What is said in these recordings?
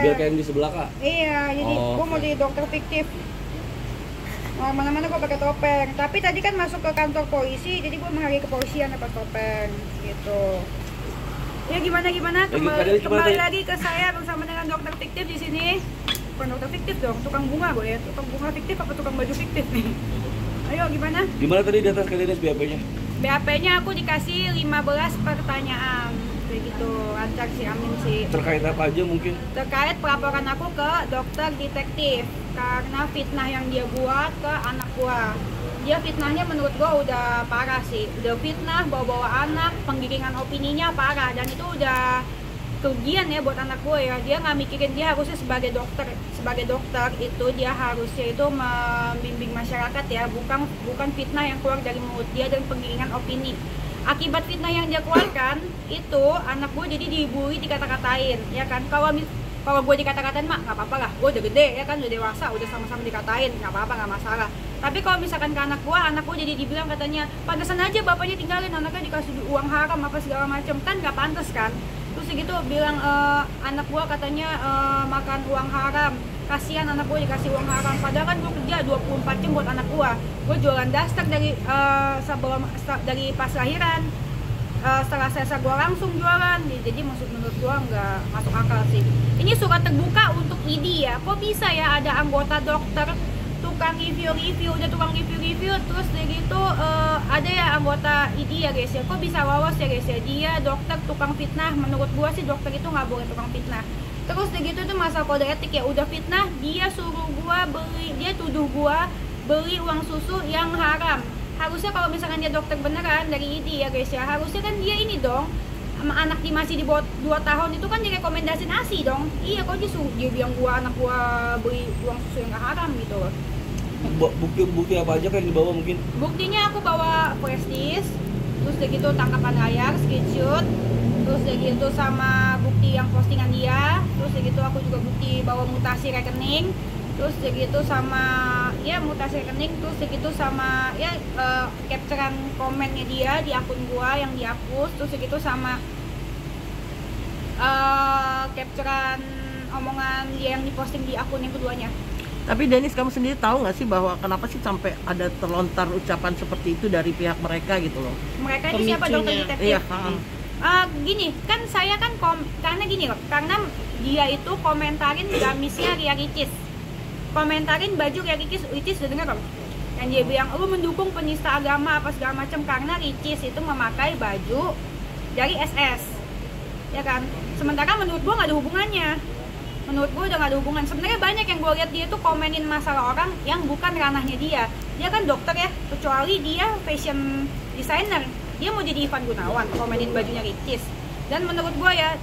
Biar kayak yang di sebelah kak. Iya, jadi gue mau jadi dokter fiktif. Mana-mana gue pakai topeng. Tapi tadi kan masuk ke kantor polisi, jadi gue menghargai kepolisian pakai topeng gitu. Ya gimana kembali lagi ke saya bersama dengan dokter fiktif di sini. Bukan dokter fiktif dong, tukang bunga gue ya. Tukang bunga fiktif apa tukang baju fiktif nih? Ayo gimana? Gimana tadi di atas kalian BAP-nya? BAP-nya aku dikasih 15 pertanyaan. Kayak gitu, lancar sih, amin sih. Terkait apa aja mungkin? Terkait pelaporan aku ke dokter detektif karena fitnah yang dia buat ke anak gua. Dia fitnahnya menurut gua udah parah sih. Udah fitnah, bawa-bawa anak, penggiringan opininya parah. Dan itu udah kerugian ya buat anak gue ya. Dia nggak mikirin, dia harusnya sebagai dokter itu dia harusnya itu membimbing masyarakat ya, bukan fitnah yang keluar dari mulut dia dan penggiringan opini. Akibat fitnah yang dia keluarkan itu anak gue jadi dibully, dikata-katain ya kan. Kalau gue dikata-katain mak nggak apa-apa lah, gue udah gede ya kan, udah dewasa, udah sama-sama dikatain, nggak apa-apa, nggak masalah. Tapi kalau misalkan ke anak gue jadi dibilang katanya pantesan aja bapaknya tinggalin anaknya, dikasih uang haram apa segala macam, kan nggak pantas kan. Terus gitu bilang anak gue katanya makan uang haram, kasihan anak gue dikasih uang haram. Padahal kan gue kerja 24 jam buat anak gue jualan daster dari pas lahiran. Setelah selesai gue langsung jualan, jadi menurut gue nggak masuk akal sih. Ini surat terbuka untuk ID ya, kok bisa ya ada anggota dokter tukang review, udah tukang review, terus dia gitu ada ya anggota ID ya guys ya, kok bisa lolos ya guys ya. Dia dokter tukang fitnah, menurut gua sih dokter itu nggak boleh tukang fitnah. Terus dia gitu itu masalah kode etik ya, udah fitnah, dia suruh gua beli, dia tuduh gua beli uang susu yang haram. Harusnya kalau misalkan dia dokter beneran dari ID ya guys ya, harusnya kan dia ini dong, sama anak di masih di bawah 2 tahun itu kan direkomendasiin ASI dong. Iya, kok dia bilang anak gua beli uang susu yang gak haram gitu loh. Bukti apa aja kan yang dibawa mungkin? Buktinya aku bawa flash disk, terus kayak gitu tangkapan layar, screenshot, terus kayak gitu sama bukti yang postingan dia, terus kayak gitu aku juga bukti bawa mutasi rekening, terus kayak gitu sama ya mutasi rekening, terus kayak gitu sama ya capturean komennya dia di akun gua yang dihapus, terus kayak gitu sama capturean omongan dia yang diposting di akun yang keduanya. Tapi Denis, kamu sendiri tahu nggak sih bahwa kenapa sih sampai ada terlontar ucapan seperti itu dari pihak mereka gitu loh? Mereka ini siapa, dokter detektif? Iya. Gini, kan saya kan karena gini loh, karena dia itu komentarin gamisnya Ria Ricis, komentarin baju Ria Ricis udah denger dong? Yang dia bilang lu mendukung penista agama apa segala macam karena Ricis itu memakai baju dari SS, ya kan? Sementara menurut gua nggak ada hubungannya. Menurut gue udah gak ada hubungan. Sebenarnya banyak yang gue lihat dia tuh komenin masalah orang yang bukan ranahnya dia. Dia kan dokter ya, kecuali dia fashion designer. Dia mau jadi Ivan Gunawan, komenin bajunya Ricis. Dan menurut gue ya,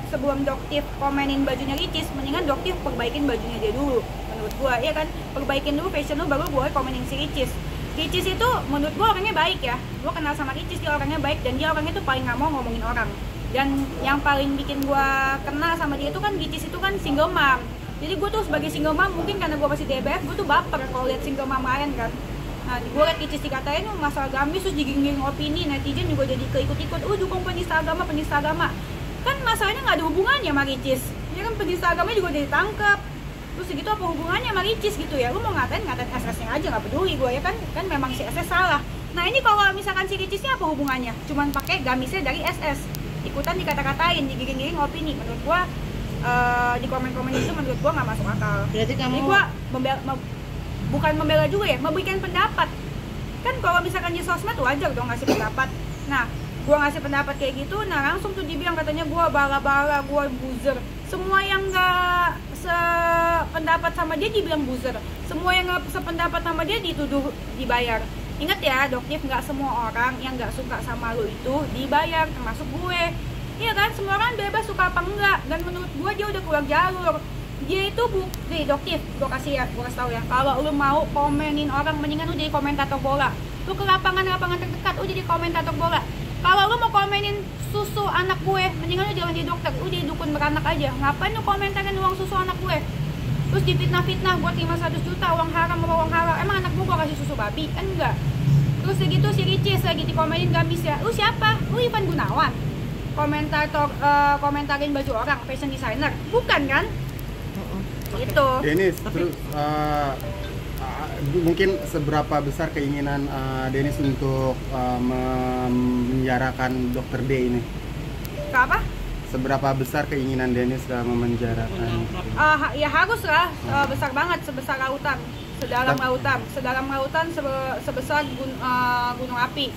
sebelum Doktif komenin bajunya Ricis, mendingan Doktif perbaikin bajunya dia dulu. Menurut gue, ya kan, perbaikin dulu fashion lu, baru gue komenin si Ricis. Ricis itu menurut gue orangnya baik ya. Gue kenal sama Ricis, dia orangnya baik dan dia orangnya tuh paling gak mau ngomongin orang. Dan yang paling bikin gue kenal sama dia itu kan Ricis itu kan single mom. Jadi gue tuh sebagai single mom, mungkin karena gue masih DBF, gue tuh baper kalau lihat single mom lain kan. Nah, gue liat Ricis dikatain masalah gamis, terus digiring opini, netizen juga jadi keikut-ikut, dukung penista agama. Kan masalahnya gak ada hubungannya sama Ricis. Ya kan penista agama juga jadi tangkap. Terus segitu apa hubungannya sama Ricis gitu ya? Lu mau ngatain SS-nya aja, gak peduli gue ya kan memang si SS salah. Nah ini kalau misalkan si Ricisnya apa hubungannya? Cuman pakai gamisnya dari SS. Ikutan dikata-katain, digiring-giring opini. Menurut gua di komen-komen itu menurut gua nggak masuk akal. Berarti kamu... Jadi gua bukan membela juga ya, memberikan pendapat. Kan kalau misalkan di sosmed wajar dong ngasih pendapat. Nah, gua ngasih pendapat kayak gitu, nah langsung tuh dibilang katanya gua bala-bala, gua buzzer. Semua yang nggak sependapat sama dia dibilang buzzer. Semua yang nggak sependapat sama dia dituduh dibayar. Ingat ya, Doktif, nggak semua orang yang nggak suka sama lo itu dibayar, termasuk gue. Iya kan, semua orang bebas suka apa enggak. Dan menurut gue dia udah keluar jalur. Dia itu nih Doktif, gue kasih tau ya. Kalau lo mau komenin orang, mendingan lo jadi komentator bola. Lo ke lapangan terdekat, lo jadi komentator bola. Kalau lo mau komenin susu anak gue, mendingan lo jangan jadi dokter, lo jadi dukun beranak aja. Ngapain lo komentarin uang susu anak gue? Terus difitnah-fitnah, gue terima 100 juta uang haram sama uang halal. Emang anak gue kasih susu babi? Kan enggak. Terus segitu si Ricis lagi dikomenin gamis ya. Lu siapa? Lu Ivan Gunawan? Komentarin baju orang, fashion designer? Bukan kan? Gitu. Denis, terus mungkin seberapa besar keinginan Denis untuk memenjarakan Dr. D ini? Apa? Seberapa besar keinginan Denis memenjarakan? Ya harus lah, besar banget, sebesar lautan, sedalam lautan, sebesar gunung api.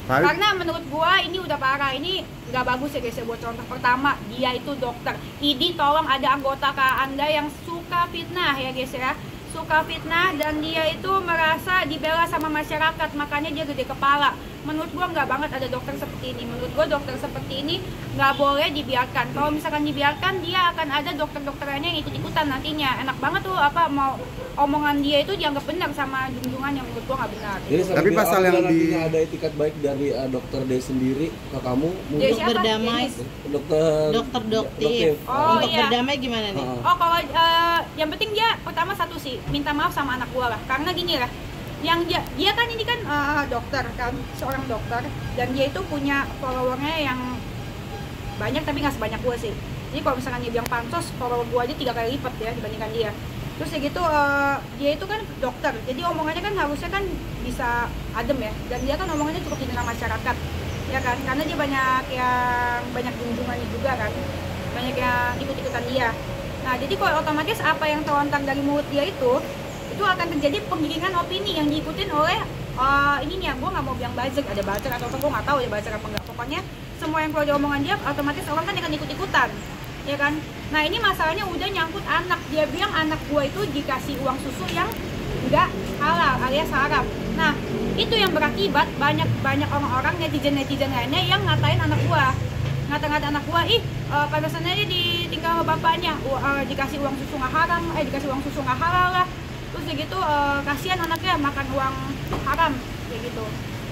Karena menurut gua ini udah parah, ini nggak bagus ya guys ya. Buat contoh pertama, dia itu dokter. Idi tolong ada anggota Anda yang suka fitnah ya guys ya, suka fitnah, dan dia itu merasa dibela sama masyarakat, makanya dia gede kepala. Menurut gua nggak banget ada dokter seperti ini. Menurut gua dokter seperti ini nggak boleh dibiarkan. Kalau misalkan dibiarkan, dia akan ada dokter-dokter lainnya yang ikut-ikutan nantinya. Enak banget tuh apa mau omongan dia itu dianggap benar sama junjungan yang menurut gua nggak benar. Jadi Tapi pasal yang nantinya ada etikat baik dari dokter D sendiri ke kamu Dia Untuk siapa? berdamai. Denis. Dokter doktif. Oh, Untuk iya. berdamai gimana nih? Oh, kalau yang penting dia pertama satu sih, minta maaf sama anak gua lah. Karena gini lah, yang dia kan ini kan dokter kan, seorang dokter, dan dia itu punya followernya yang banyak tapi nggak sebanyak gua sih. Jadi kalau misalkan dia bilang pansos, follower gua aja 3 kali lipat ya dibandingkan dia. Terus ya gitu, dia itu kan dokter, jadi omongannya kan harusnya kan bisa adem ya, dan dia kan omongannya cukup didengar masyarakat, ya kan, karena dia banyak junjungannya juga kan, banyak yang ikut-ikutan dia. Nah jadi kalau otomatis apa yang terlontar dari mulut dia itu akan terjadi penggiringan opini yang diikutin oleh ininya. Gue nggak mau bilang buzzer, ada buzzer atau apa, gue nggak tahu ya buzzer apa enggak. Pokoknya semua yang keluar dari omongan dia, otomatis orang kan akan ikut-ikutan, ya kan. Nah ini masalahnya udah nyangkut anak. Dia bilang anak gue itu dikasih uang susu yang nggak halal alias haram. Nah itu yang berakibat banyak orang-orang netizen lainnya yang ngatain anak gue, ngata-ngata anak gua, pantasannya aja ditinggal sama bapaknya, dikasih uang susu nggak haram, dikasih uang susu nggak halal lah. Terus kayak gitu, kasihan anaknya makan uang haram kayak gitu.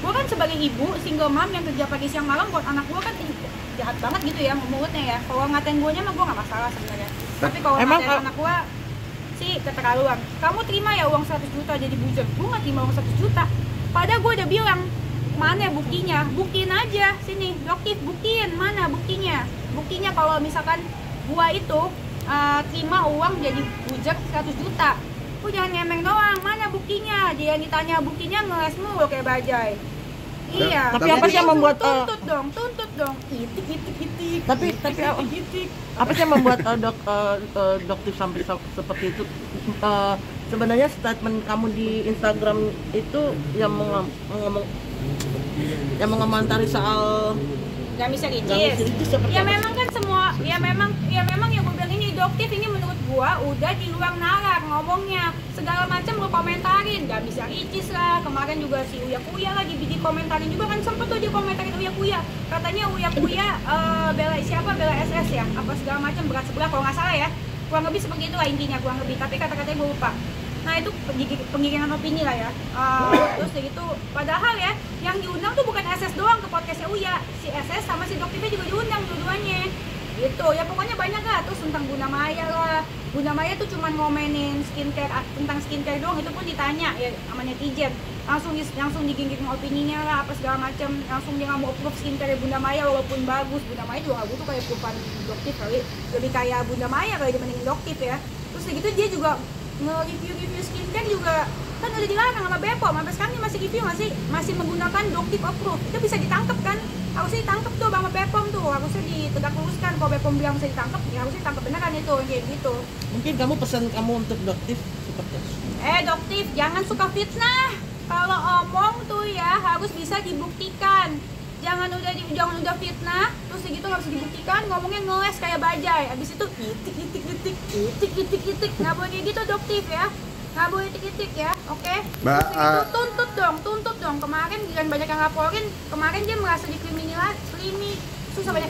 Gua kan sebagai ibu single mom yang kerja pagi siang malam, buat anak gua kan jahat banget gitu ya mulutnya ya. Kalau ngatain guanya mah gua nggak masalah sebenarnya. Tapi kalau ngatain anak gua sih keterlaluan. Kamu terima ya uang 100 juta jadi buzzer? Gua nggak terima uang 100 juta. Padahal gua udah bilang, mana buktinya? Buktiin aja sini, Doktif, buktiin mana buktinya? Buktinya kalau misalkan gua itu terima uang jadi buzzer 100 juta. Lu jangan ngemeng doang, mana buktinya? Dia yang ditanya buktinya ngeles mulu kayak bajai. Iya. Tapi apa sih yang membuat tuntut dong. Itik. Tapi apa sih yang membuat Doktif sampai seperti itu? Sebenarnya statement kamu di Instagram itu yang mengomentari soal Gak bisa ricis. Ya memang kan semua, ya memang yang gue bilang ini Doktif ini menurut gua udah di luar nalar ngomongnya, segala macam lo komentarin, gak bisa ricis lah. Kemarin juga si Uya Kuya lagi di komentarin juga kan, sempet tuh dia komentarin Uya Kuya, katanya Uya Kuya bela SS ya, apa segala macam berat sebelah kalau nggak salah ya, kurang lebih seperti itu lah intinya, kurang lebih, tapi kata-katanya gue lupa. Nah itu penggiringan opini lah ya. Terus kayak gitu, padahal ya yang diundang tuh bukan SS doang ke podcastnya Uya, si SS sama si Doktifnya juga diundang dua-duanya gitu ya. Pokoknya banyak lah, terus tentang Bunda Maya lah. Bunda Maya tuh cuma ngomenin skincare, tentang skincare doang, itu pun ditanya ya sama netizen, langsung diginggirin opininya lah apa segala macam, langsung dia nggak mau approve skincare Bunda Maya walaupun bagus. Bunda Maya juga nggak butuh kayak approvean Doktif kali, lebih kayak Bunda Maya kali dibandingin Doktif ya. Terus kayak gitu dia juga nge-review skincare juga kan udah dilarang sama Bepom, sampai sekarang dia masih review, masih menggunakan Doktif approve. Itu bisa ditangkap kan, harusnya ditangkap tuh sama Bepom tuh, harusnya ditegak luruskan. Kalau Bepom bilang bisa ditangkap, ya harusnya ditangkap beneran itu kayak gitu. Mungkin kamu pesan kamu untuk Doktif seperti apa? Doktif jangan suka fitnah. Kalau omong tuh ya harus bisa dibuktikan. Jangan udah fitnah terus gitu nggak bisa dibuktikan, ngomongnya ngeles kayak bajai, abis itu itik, nggak boleh kayak gitu Doktif ya, nggak boleh itik ya, oke? Terus gitu tuntut dong. Kemarin dengan banyak yang laporin, kemarin dia merasa susah banyak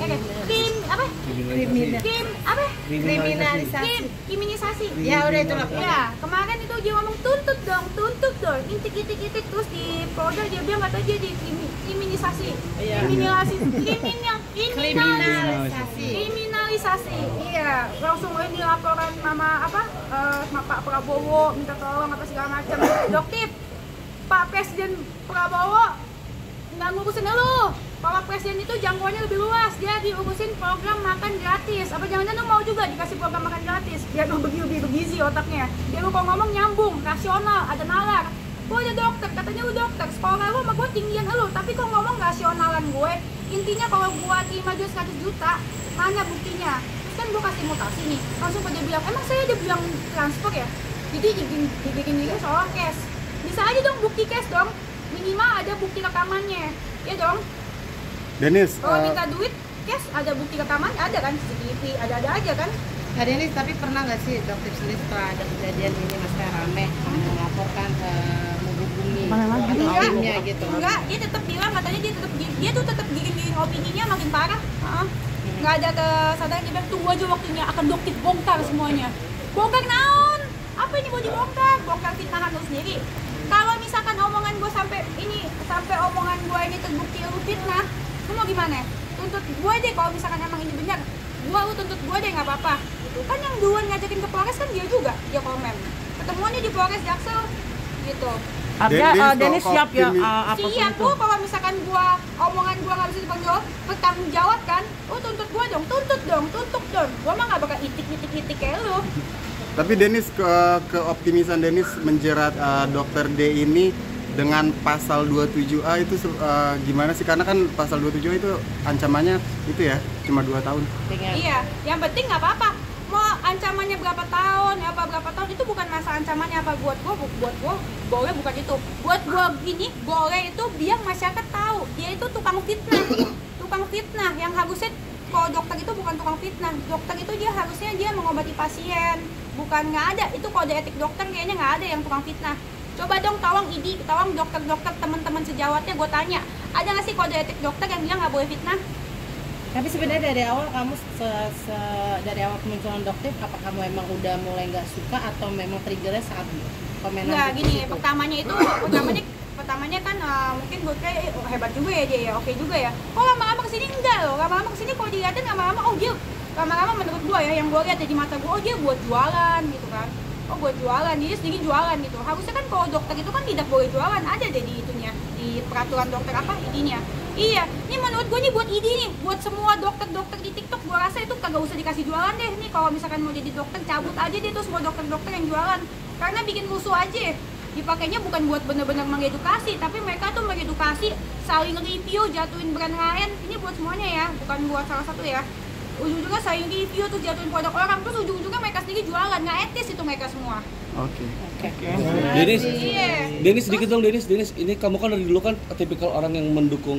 kriminalisasi. Ya udah itu lah. Ya, kemarin itu dia ngomong tuntut dong, itik, terus di Polda dia bilang kata dia kriminalisasi. Iya, langsung ini laporan sama Pak Prabowo minta tolong apa segala macam. Doktif, Pak Presiden Prabowo nggak ngurusin lu. Bapak Presiden itu jangkauannya lebih luas, dia diurusin program makan gratis. Apa jangan-jangan lu mau juga dikasih program makan gratis? Biar lu lebih bergizi otaknya. Biar lu kalau ngomong nyambung, rasional, ada nalar. Gue ada dokter, katanya lu dokter, sekolah lu sama gue tinggian lu, tapi kok ngomong rasionalan gue. Intinya kalau gue terima duit 100 juta, mana buktinya? Terus kan gue kasih mutasi nih, langsung pada bilang, emang saya ada bilang transfer ya? Jadi dibikin juga soal cash. Bisa aja dong bukti cash dong, minimal ada bukti rekamannya, ya dong. Dennis, Kalau minta duit cash ada bukti rekamannya, ada kan, CCTV, ada aja kan. Nah Dennis, tapi pernah nggak sih dokter sendiri setelah ada kejadian ini maksudnya rame melaporkan menghubungi atau timnya gitu? Enggak, dia tetap bilang katanya dia tuh tetap giring-giring opininya makin parah. Nggak ada kesadaran, dia bilang tunggu aja waktunya akan dokter bongkar semuanya. Bongkar naon? Apa ini mau dibongkar? Bongkar fitnahan lu sendiri. Kalau misalkan omongan gue sampai omongan gue ini terbukti lu fitnah, lu mau gimana? Tuntut gue deh kalau misalkan emang ini benar. Lu tuntut gue deh nggak apa-apa. Gitu. Kan yang duluan ngajakin ke Polres kan dia juga, dia komen. Ketemuannya di Polres Jaksel gitu. Artinya Dennis siap ya apapun Siap itu. lu kalau misalkan omongan gua nggak bisa bertanggung jawab kan, lu tuntut gua dong, tuntut dong. Gua mah nggak bakal itik kayak lu. tapi Dennis keoptimisan Dennis menjerat dokter D ini dengan pasal 27A itu gimana sih? Karena kan pasal 27A itu ancamannya itu ya cuma 2 tahun. Iya, yang penting nggak apa-apa. Mau ancamannya berapa tahun itu bukan masa ancamannya apa buat gua boleh bukan itu. Buat gua gini boleh itu biar masyarakat tahu dia itu tukang fitnah yang harusnya kalau dokter itu bukan tukang fitnah. Dokter itu dia harusnya dia mengobati pasien, bukan nggak ada itu kode etik dokter kayaknya nggak ada yang tukang fitnah. Coba dong tolong dokter-dokter teman-teman sejawatnya gue tanya, ada nggak sih kode etik dokter yang bilang nggak boleh fitnah? Tapi sebenarnya dari awal kamu dari awal kemunculan dokter, apa kamu emang udah mulai nggak suka atau memang triggernya saat komenan? Nggak itu? gini, pertamanya kan mungkin gue kayak hebat juga ya dia ya, oke juga ya. Oh lama-lama kesini enggak loh, lama-lama kesini kalau dilihatin lama-lama dia menurut gue ya yang gue lihat di mata gue, dia buat jualan gitu kan. Oh buat jualan, dia sedikit jualan gitu. Harusnya kan kalau dokter itu kan tidak boleh jualan, ada deh di itunya, di peraturan dokter apa ID-nya. Iya, ini menurut gue nih buat ID nih, buat semua dokter-dokter di TikTok gue rasa itu kagak usah dikasih jualan deh. Nih kalau misalkan mau jadi dokter cabut aja deh tuh semua dokter-dokter yang jualan, karena bikin musuh aja. Dipakainya bukan buat bener-bener mengedukasi, tapi mereka tuh mengedukasi, saling review, jatuhin brand lain. Ini buat semuanya ya, bukan buat salah satu ya. Ujung-ujungnya saling review terus jatuhin produk orang, terus ujung-ujungnya mereka sendiri jualan, nggak etis itu mereka semua. Oke. Dennis, Iya. Dennis sedikit dong Dennis, ini kamu kan dari dulu kan tipikal orang yang mendukung